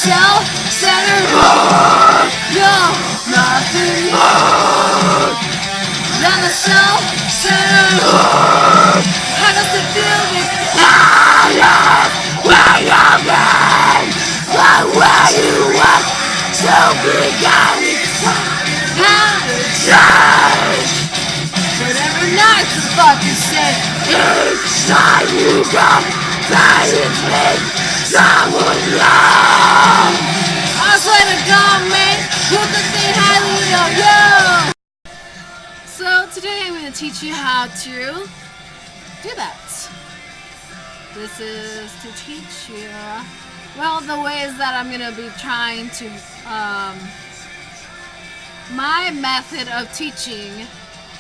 self-centered. No, nothing more than a self-centered. How does it feel to where you've been? But where you want to begin? How to change? Whatever not to fucking say. Each time you come, that it's me, someone wrong. I swear to God, man, you can think highly of you. So today I'm going to teach you how to do that. This is to teach you, well, the ways that I'm going to be trying to, my method of teaching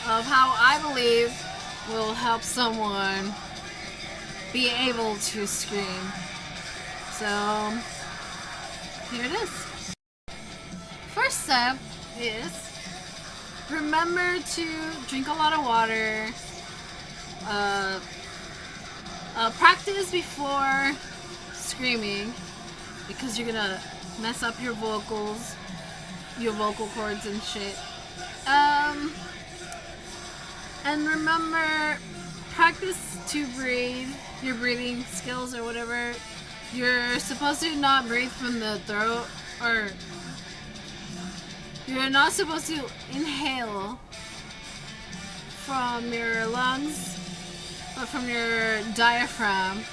of how I believe will help someone be able to scream. So, here it is. First step is remember to drink a lot of water. Practice before screaming because you're gonna mess up your vocals, your vocal cords and shit. And remember, practice to breathe, your breathing skills or whatever. You're supposed to not breathe from the throat, or you're not supposed to inhale from your lungs, but from your diaphragm.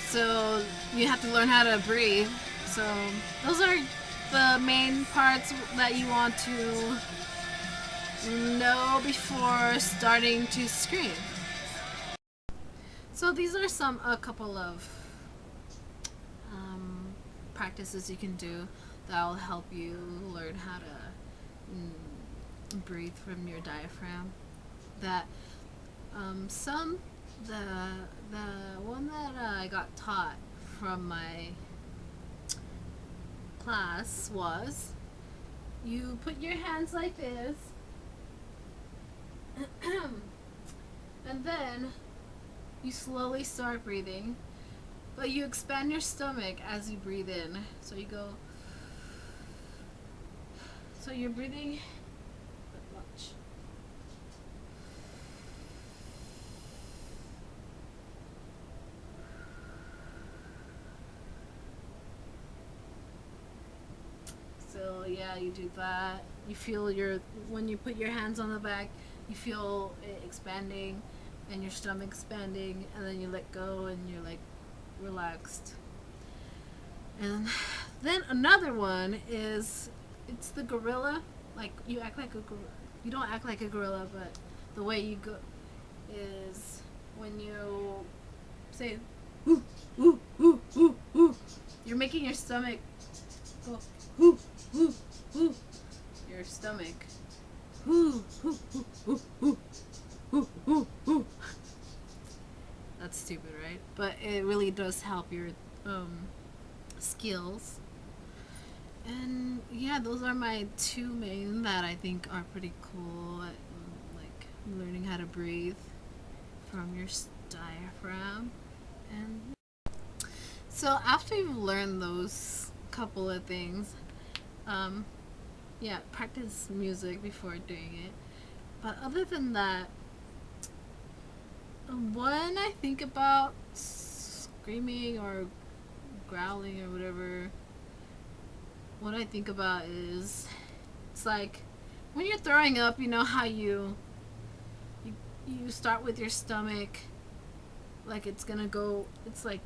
So you have to learn how to breathe. So those are the main parts that you want to know before starting to scream. So these are a couple of practices you can do that will help you learn how to breathe from your diaphragm. That the one that I got taught from my class was you put your hands like this and then you slowly start breathing, but you expand your stomach as you breathe in. So you go, so you're breathing, watch. So yeah, you do that. You feel when you put your hands on the back, you feel it expanding and your stomach expanding, and then you let go and you're like relaxed. And then another one is, it's the gorilla. Like you act like a gorilla. You don't act like a gorilla, but the way you go is when you say ooh, ooh, ooh, ooh, ooh. You're making your stomach go ooh, ooh, ooh. Your stomach. Ooh, ooh, ooh, ooh, ooh. Ooh, ooh, ooh. That's stupid, right? But it really does help your skills. And yeah, those are my two main that I think are pretty cool at, like learning how to breathe from your diaphragm. And so after you've learned those couple of things, yeah, practice music before doing it. But other than that, when I think about screaming or growling or whatever, what I think about is, it's like when you're throwing up, you know how you start with your stomach, like it's gonna go, it's like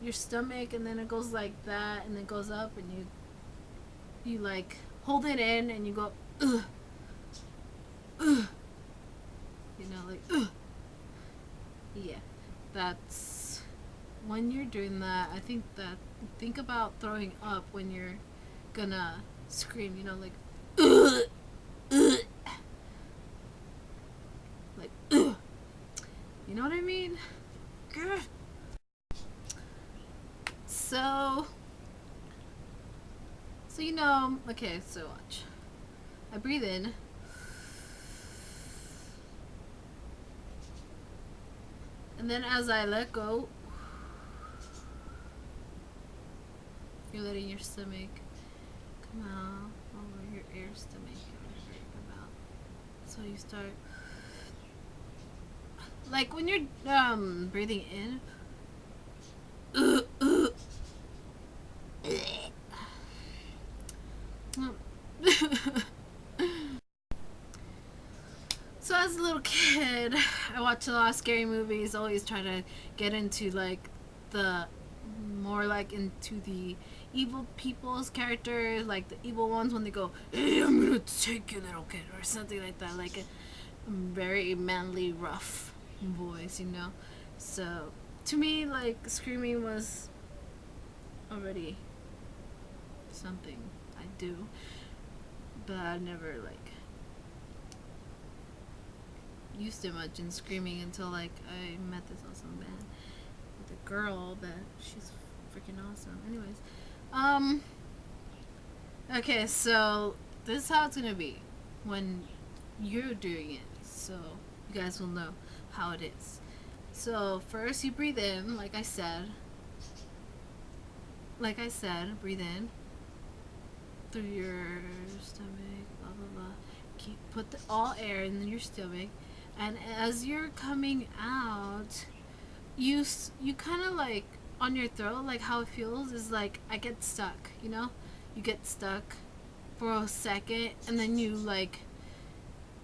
your stomach and then it goes like that and it goes up and you like hold it in and you go ugh, ugh, you know, like ugh. Yeah, that's when you're doing that. I think about throwing up when you're gonna scream, you know, like ugh, ugh. Like ugh. You know what I mean? Grr. So you know, okay, so watch. I breathe in. And then as I let go, You're letting your stomach come out over your air stomach. Come out. So you start like when you're breathing in. So as a little kid, I watched a lot of scary movies. Always try to get into like the more like into the evil people's characters, like the evil ones when they go, "Hey, I'm gonna take you, little kid," or something like that, like a very manly, rough voice, you know. So to me, like screaming was already something I do, but I never like used it much in screaming until like I met this awesome band with a girl that she's freaking awesome. Anyways, okay, so this is how it's gonna be when you're doing it, so you guys will know how it is. So first you breathe in, like I said, breathe in through your stomach, blah blah blah. Put all air in your stomach, and as you're coming out, you kind of like on your throat, like how it feels is like I get stuck, you know. You get stuck for a second, and then you like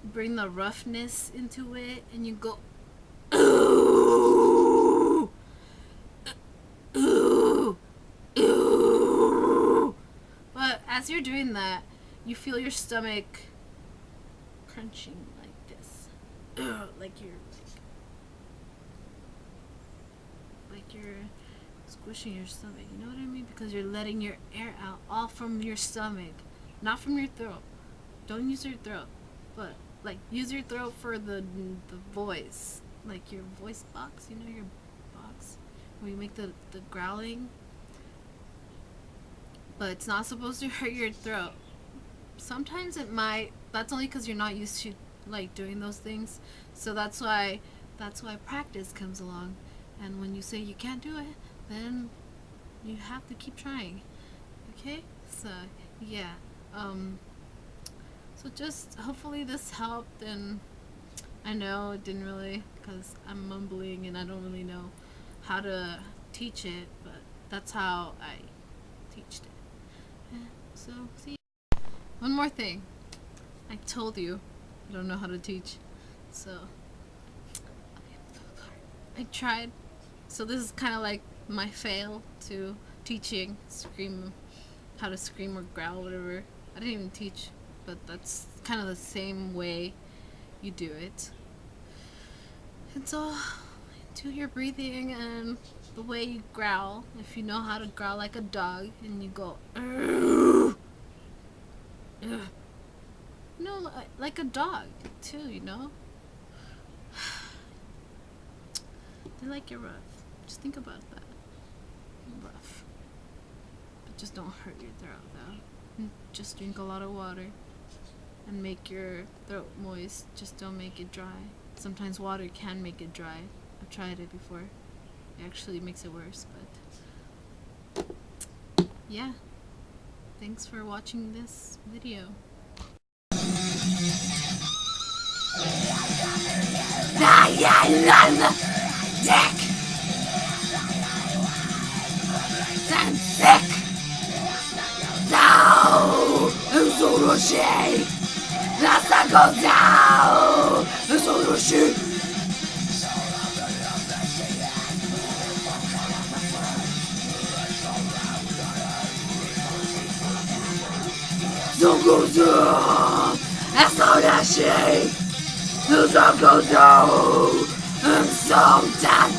bring the roughness into it, and you go ooh, ooh, ooh. But as you're doing that, you feel your stomach crunching like this, like you're squishing your stomach. You know what I mean? Because you're letting your air out all from your stomach, not from your throat. Don't use your throat, but like use your throat for the voice, like your voice box. You know your box where you make the growling. But it's not supposed to hurt your throat. Sometimes it might. That's only because you're not used to like doing those things. So that's why practice comes along. And when you say you can't do it, then you have to keep trying. Okay? So yeah. So just hopefully this helped, and I know it didn't really because I'm mumbling and I don't really know how to teach it, but that's how I teached it. Yeah, so see. One more thing. I told you I don't know how to teach. So I tried. So this is kind of like my fail to teaching how to scream or growl, whatever. I didn't even teach, but that's kind of the same way you do it. It's all to your breathing and the way you growl. If you know how to growl like a dog and you go, no, like a dog too, you know. They like you're rough. Just think about that. Rough. But just don't hurt your throat though. Just drink a lot of water and make your throat moist. Just don't make it dry. Sometimes water can make it dry. I've tried it before. It actually makes it worse, but yeah. Thanks for watching this video. Dick! I'm sick! No! I'm so rushy! Rasta goes down! I'm so rushy! So goes down! I'm so rushy! So goes down! I'm so done!